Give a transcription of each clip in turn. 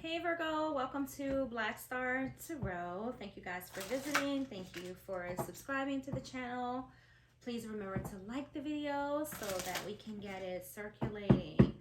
Hey Virgo, welcome to Black Star Tarot. Thank you guys for visiting. Thank you for subscribing to the channel. Please remember to like the video so that we can get it circulating.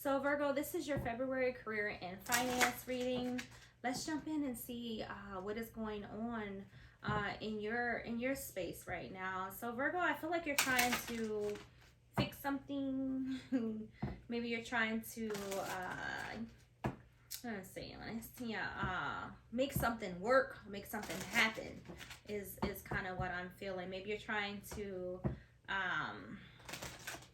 So Virgo, this is your February career and finance reading. Let's jump in and see what is going on in your space right now. So Virgo, I feel like you're trying to fix something. Maybe you're trying to make something work, make something happen is kind of what I'm feeling. Maybe you're trying to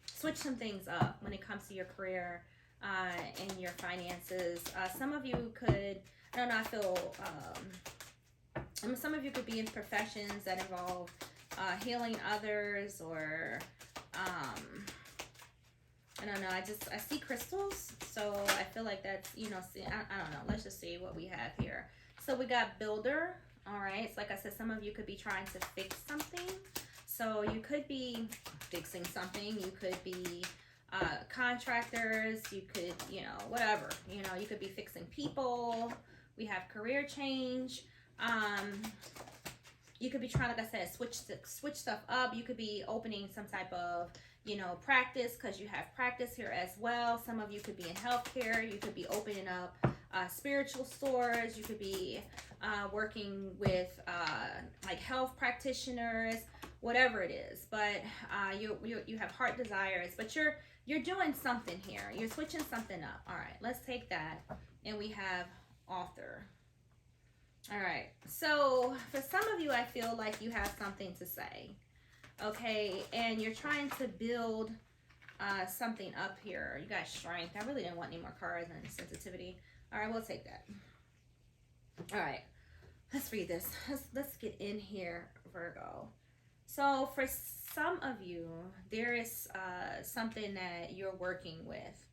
switch some things up when it comes to your career and your finances. Some of you could, I don't know, I feel some of you could be in professions that involve healing others, or I don't know, I see crystals, so I feel like that's, I don't know, let's just see what we have here. So we got builder, all right, so like I said, some of you could be trying to fix something. So you could be fixing something, you could be contractors, you could, whatever, you could be fixing people. We have career change. You could be trying, like I said, switch stuff up. You could be opening some type of, practice, because you have practice here as well. Some of you could be in healthcare. You could be opening up spiritual stores. You could be working with like health practitioners, whatever it is. But you have heart desires, but you're doing something here. You're switching something up. All right, let's take that. And we have author. All right, so for some of you, I feel like you have something to say, okay, and you're trying to build something up here. You got strength. I really didn't want any more cards and sensitivity. All right, we'll take that. All right, let's read this. Let's get in here, Virgo. So for some of you, there is something that you're working with.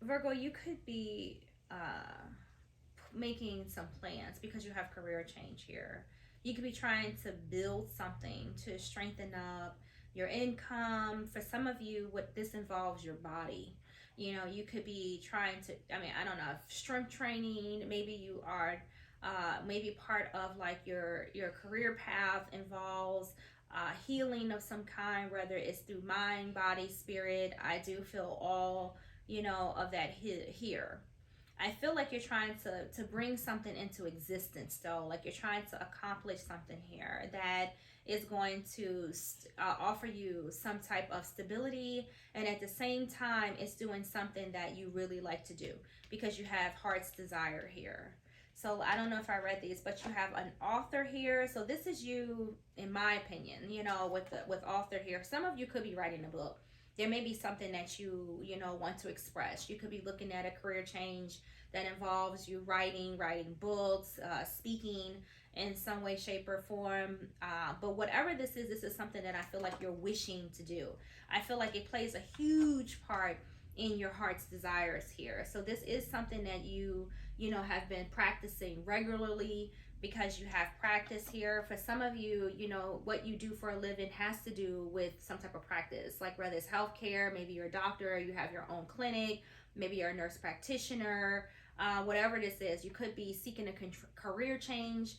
Virgo, you could be making some plans because you have career change here. You could be trying to build something to strengthen up your income. For some of you, what this involves your body. You could be trying to, I don't know, strength training. Maybe you are, maybe part of like your career path involves healing of some kind, whether it's through mind, body, spirit. I do feel all, of that here. I feel like you're trying to bring something into existence, though. Like you're trying to accomplish something here that is going to offer you some type of stability, and at the same time, it's doing something that you really like to do because you have heart's desire here. So I don't know if I read these, but you have an author here. So this is you, in my opinion, with author here. Some of you could be writing a book. There may be something that you want to express. You could be looking at a career change that involves you writing books, speaking in some way, shape, or form. But whatever this is something that I feel like you're wishing to do. I feel like it plays a huge part in your heart's desires here. So this is something that you have been practicing regularly, because you have practice here. For some of you, what you do for a living has to do with some type of practice, like whether it's healthcare, maybe you're a doctor, you have your own clinic, maybe you're a nurse practitioner, whatever this is. You could be seeking a career change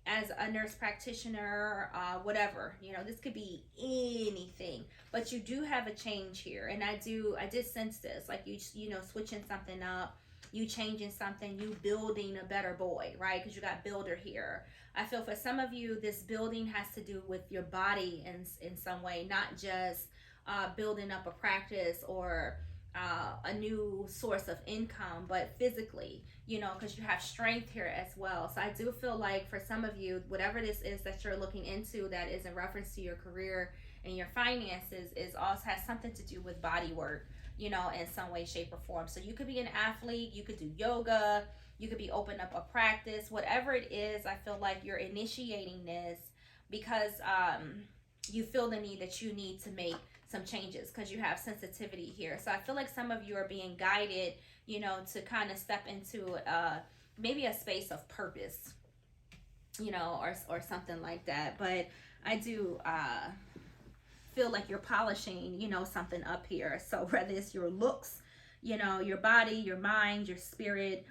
as a nurse practitioner, whatever, this could be anything, but you do have a change here. And I did sense this, like you switching something up, you changing something, you building a better boy, right? Because you got builder here. I feel for some of you, this building has to do with your body in some way, not just building up a practice or a new source of income, but physically, because you have strength here as well. So I do feel like for some of you, whatever this is that you're looking into that is in reference to your career and your finances, is also has something to do with body work, in some way, shape, or form. So you could be an athlete, you could do yoga, you could be opening up a practice, whatever it is. I feel like you're initiating this because you feel the need that you need to make some changes because you have sensitivity here. So I feel like some of you are being guided, to kind of step into maybe a space of purpose, or something like that. But I do feel like you're polishing, something up here. So whether it's your looks, your body, your mind, your spirit,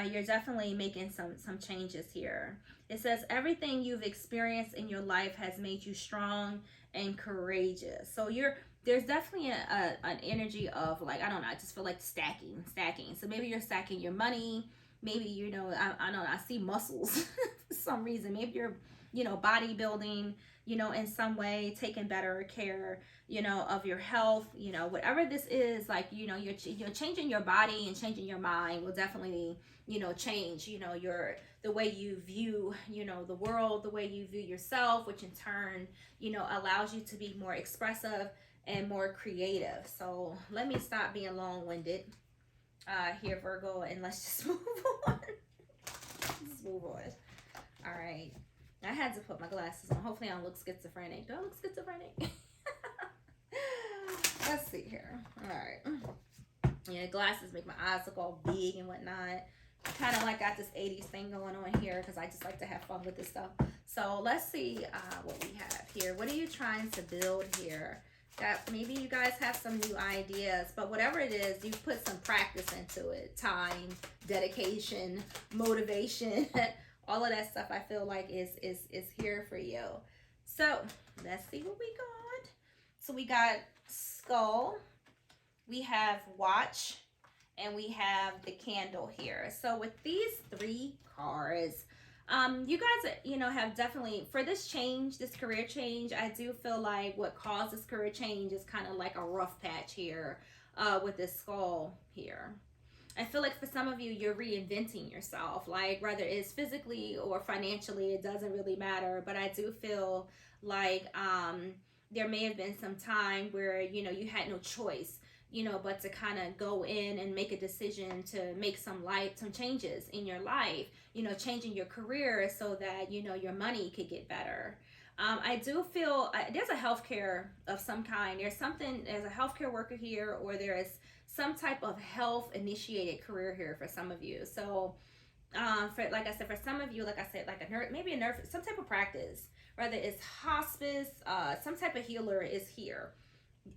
you're definitely making some changes here. It says everything you've experienced in your life has made you strong and courageous. So there's definitely an energy of, like, I don't know, I just feel like stacking. So maybe you're stacking your money. Maybe, I don't know, I see muscles for some reason. Maybe you're, bodybuilding, in some way, taking better care, of your health, whatever this is, like, you're changing your body and changing your mind will definitely, change, the way you view, the world, the way you view yourself, which in turn, allows you to be more expressive and more creative. So let me stop being long-winded here, Virgo, and let's just move on. Let's move on. All right. I had to put my glasses on. Hopefully I don't look schizophrenic. Do I look schizophrenic? Let's see here. All right. Yeah, glasses make my eyes look all big and whatnot. Kind of like got this 80s thing going on here because I just like to have fun with this stuff. So let's see what we have here. What are you trying to build here? That maybe you guys have some new ideas, but whatever it is, you've put some practice into it. Time, dedication, motivation, all of that stuff I feel like is here for you. So let's see what we got. So we got skull, we have watch, and we have the candle here. So with these three cards, you guys, have definitely, for this change, this career change, I do feel like what caused this career change is kind of like a rough patch here with this skull here. I feel like for some of you, you're reinventing yourself, like whether it's physically or financially, it doesn't really matter. But I do feel like there may have been some time where, you had no choice, but to kind of go in and make a decision to make some changes in your life, changing your career so that, your money could get better. I do feel there's a healthcare of some kind. There's a healthcare worker here, or there is some type of health initiated career here for some of you. So, like I said, for some of you, like I said, like a nurse, maybe a nurse, some type of practice, whether it's hospice, some type of healer is here.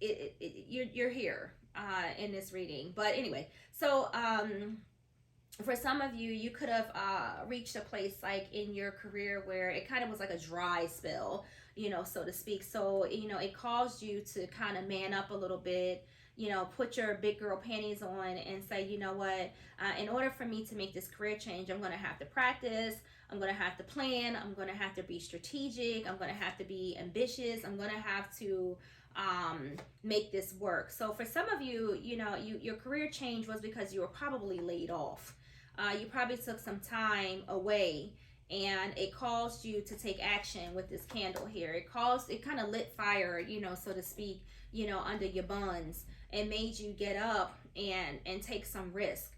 You're here in this reading. But anyway, so for some of you, you could have reached a place like in your career where it kind of was like a dry spell, so to speak. So, it caused you to kind of man up a little bit, put your big girl panties on and say, you know what, in order for me to make this career change, I'm going to have to practice. I'm going to have to plan. I'm going to have to be strategic. I'm going to have to be ambitious. I'm going to have to make this work. So for some of you, your career change was because you were probably laid off. You probably took some time away, and it caused you to take action with this candle here. It kind of lit fire, so to speak, under your buns, and made you get up and take some risk.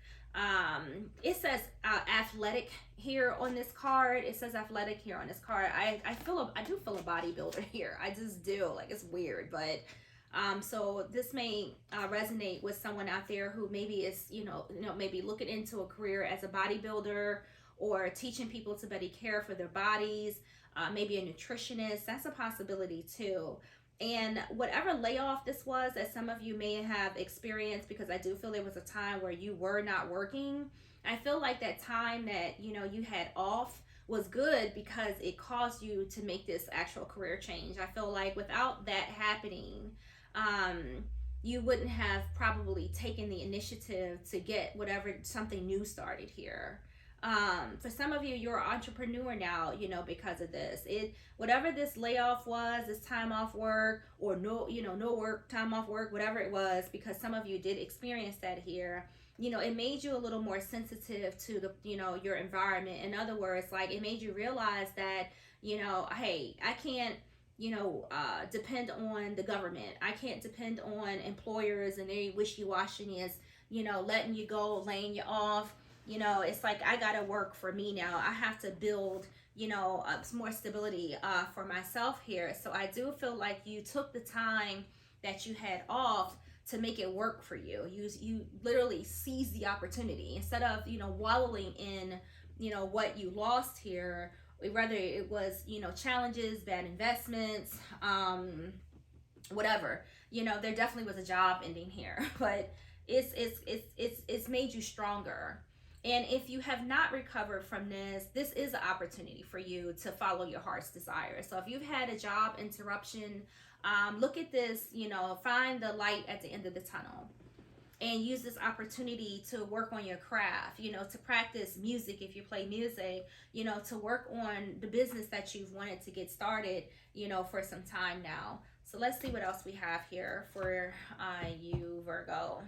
It says athletic here on this card. It says athletic here on this card. I do feel a bodybuilder here. I just do. Like, it's weird, but so this may resonate with someone out there who maybe is, maybe looking into a career as a bodybuilder, or teaching people to better care for their bodies, maybe a nutritionist. That's a possibility too. And whatever layoff this was that some of you may have experienced, because I do feel there was a time where you were not working. I feel like that time that, you had off was good because it caused you to make this actual career change. I feel like without that happening, you wouldn't have probably taken the initiative to get something new started here. For some of you, you're an entrepreneur now, because of this. Whatever this layoff was, this time off work, or no work, time off work, whatever it was, because some of you did experience that here, it made you a little more sensitive to the, your environment. In other words, like, it made you realize that, hey, I can't, depend on the government. I can't depend on employers and their wishy-washiness, letting you go, laying you off. It's like, I gotta work for me now. I have to build, some more stability for myself here. So I do feel like you took the time that you had off to make it work for you. You literally seized the opportunity instead of, wallowing in, what you lost here, whether it was, challenges, bad investments, whatever. You know, there definitely was a job ending here, but it's made you stronger. And if you have not recovered from this, this is an opportunity for you to follow your heart's desire. So if you've had a job interruption, look at this, you know, find the light at the end of the tunnel and use this opportunity to work on your craft, you know, to practice music if you play music, you know, to work on the business that you've wanted to get started, you know, for some time now. So let's see what else we have here for you, Virgo.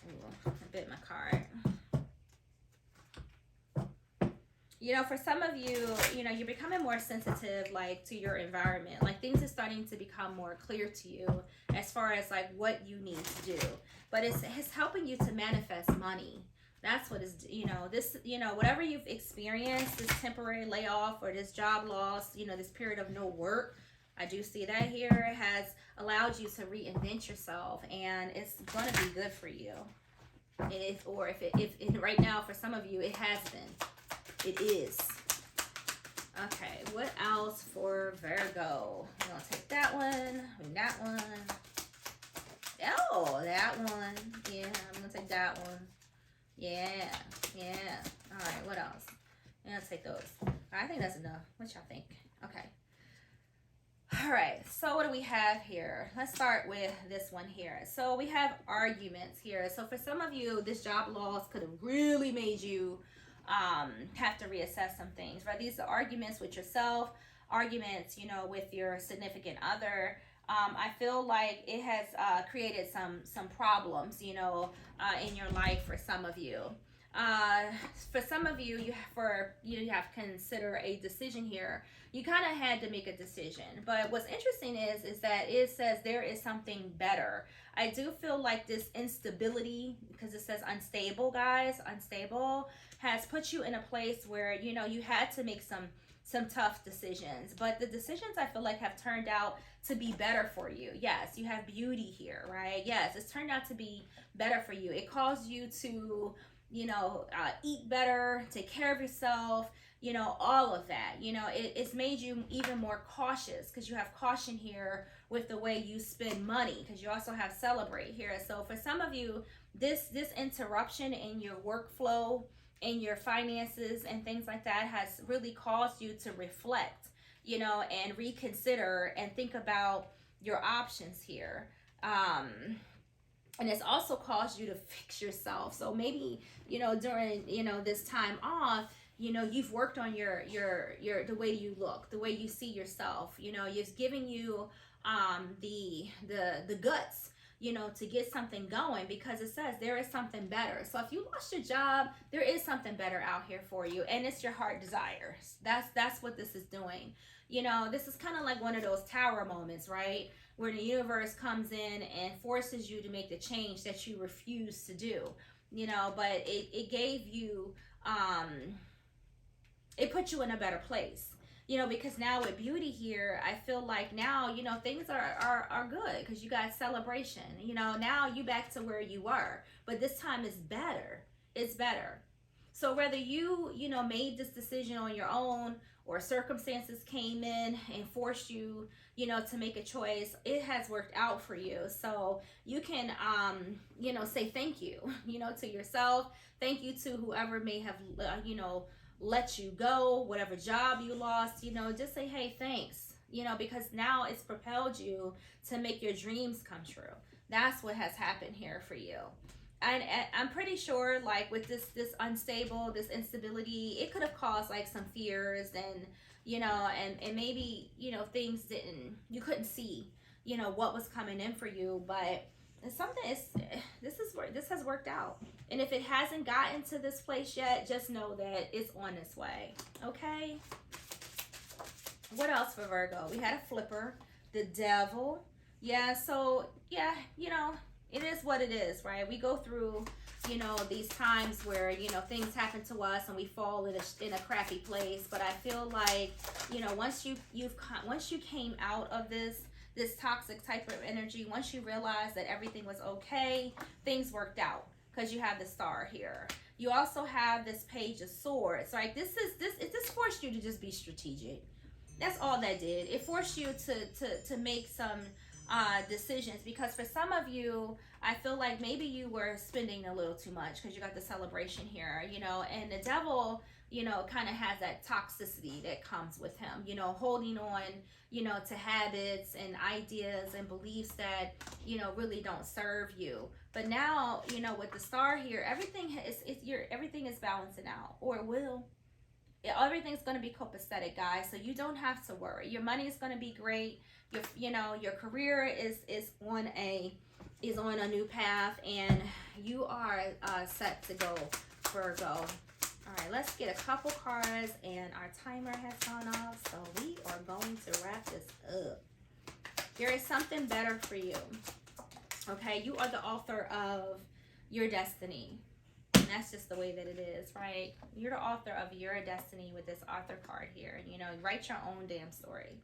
Ooh, I bit my card. You know, for some of you, you know, you're becoming more sensitive, like, to your environment. Like, things are starting to become more clear to you as far as, like, what you need to do. But it's helping you to manifest money. That's what is, you know, this, you know, whatever you've experienced, this temporary layoff or this job loss, you know, this period of no work, I do see that here, it has allowed you to reinvent yourself, and it's going to be good for you. If right now, for some of you, it has been. It is. Okay, what else for Virgo? We're going to take that one, that one. Oh, that one. Yeah, I'm going to take that one. Yeah. All right, what else? I'm going to take those. I think that's enough. What y'all think? Okay. All right, so what do we have here? Let's start with this one here. So we have arguments here. So for some of you, this job loss could have really made you have to reassess some things, right? These are arguments with yourself, arguments, you know, with your significant other. I feel like it has created some problems, you know, in your life for some of you. For some of you, you have to consider a decision here. You kind of had to make a decision, but what's interesting is that it says there is something better. I do feel like this instability, because it says unstable, guys, unstable, has put you in a place where, you know, you had to make some tough decisions, but the decisions I feel like have turned out to be better for you. Yes, you have beauty here, right? Yes, it's turned out to be better for you. It caused you to, you know, eat better, take care of yourself, you know, all of that. You know, it's made you even more cautious, because you have caution here with the way you spend money, because you also have celebrate here. So for some of you, this interruption in your workflow, in your finances and things like that has really caused you to reflect, you know, and reconsider and think about your options here. And it's also caused you to fix yourself. So maybe, you know, during, you know, this time off, you know, you've worked on your the way you look, the way you see yourself. You know, it's giving you the guts, you know, to get something going, because it says there is something better. So if you lost your job, there is something better out here for you, and it's your heart desires. That's what this is doing. You know, this is kind of like one of those tower moments, right? Where the universe comes in and forces you to make the change that you refuse to do, you know, but it gave you, it put you in a better place, you know, because now with beauty here, I feel like now, you know, things are good, because you got celebration, you know, now you back to where you were, but this time is better. It's better. So whether you know, made this decision on your own, or circumstances came in and forced you, you know, to make a choice, it has worked out for you. So you can, you know, say thank you, you know, to yourself. Thank you to whoever may have, you know, let you go, whatever job you lost, you know, just say, hey, thanks, you know, because now it's propelled you to make your dreams come true. That's what has happened here for you. And I'm pretty sure, like, with this unstable, this instability, it could have caused like some fears, and, you know, and maybe, you know, things you couldn't see, you know, what was coming in for you, but it's something, this has worked out. And if it hasn't gotten to this place yet, just know that it's on its way. Okay. What else for Virgo? We had a flipper, the devil. Yeah. So yeah, you know, it is what it is, right? We go through, you know, these times where, you know, things happen to us and we fall in a crappy place. But I feel like, you know, once you came out of this toxic type of energy, once you realize that everything was okay, things worked out, because you have the star here. You also have this page of swords, right? This forced you to just be strategic. That's all that did. It forced you to make some decisions, because for some of you, I feel like maybe you were spending a little too much because you got the celebration here, you know, and the devil, you know, kind of has that toxicity that comes with him, you know, holding on, you know, to habits and ideas and beliefs that, you know, really don't serve you. But now, you know, with the star here, everything is balancing out, or it will. Everything's going to be copacetic, guys, so you don't have to worry. Your money is going to be great. You know, your career is on a new path, and you are set to go, Virgo. All right, let's get a couple cards, and our timer has gone off, so we are going to wrap this up. There is something better for you. Okay, you are the author of your destiny. And that's just the way that it is, right? You're the author of your destiny with this author card here. You know, write your own damn story.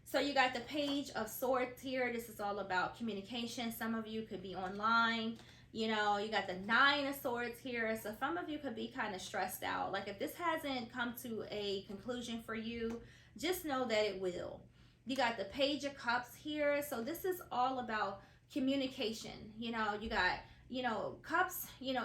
So you got the Page of Swords here. This is all about communication. Some of you could be online. You know, you got the Nine of Swords here. So some of you could be kind of stressed out. Like if this hasn't come to a conclusion for you, just know that it will. You got the Page of Cups here. So this is all about communication. You know, you got, you know, cups, you know,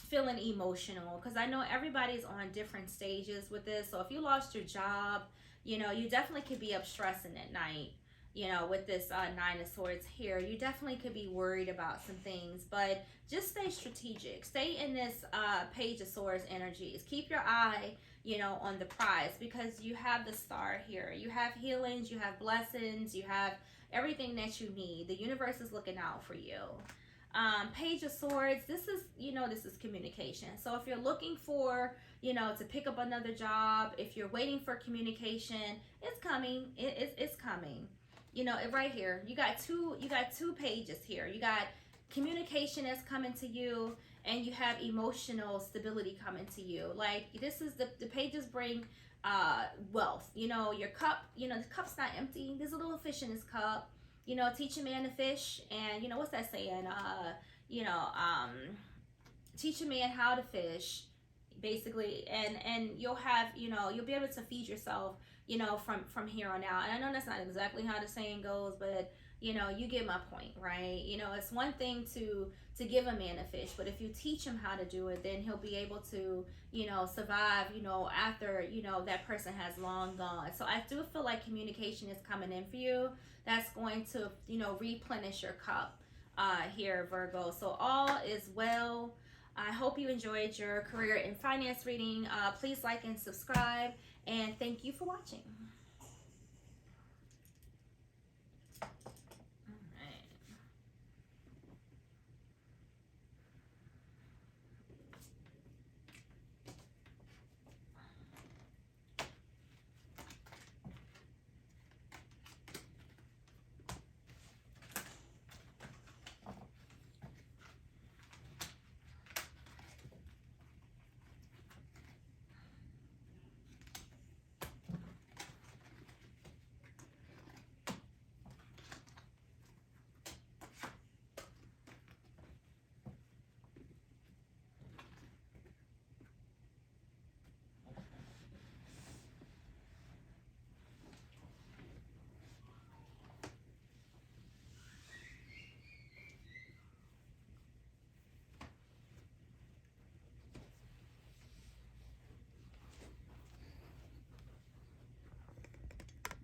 feeling emotional, because I know everybody's on different stages with this. So if you lost your job, you know, you definitely could be up stressing at night, you know, with this Nine of Swords here. You definitely could be worried about some things, but just stay strategic. Stay in this Page of Swords energies. Keep your eye, you know, on the prize, because you have the Star here. You have healings, you have blessings, you have everything that you need. The universe is looking out for you. Page of Swords, this is, you know, this is communication. So if you're looking for, you know, to pick up another job, if you're waiting for communication, it's coming. It's coming. You know, right here, you got two pages here. You got communication that's coming to you, and you have emotional stability coming to you. Like this is the pages bring wealth. You know, your cup, you know, the cup's not empty. There's a little fish in this cup. You know, teach a man to fish, and you know, what's that saying? Teach a man how to fish, basically, and you'll have, you know, you'll be able to feed yourself, you know, from here on out. And I know that's not exactly how the saying goes, but you know, you get my point, right? You know, it's one thing to give a man a fish, but if you teach him how to do it, then he'll be able to, you know, survive, you know, after, you know, that person has long gone. So I do feel like communication is coming in for you. That's going to, you know, replenish your cup here, Virgo. So all is well. I hope you enjoyed your career and finance reading. Please like and subscribe, and thank you for watching.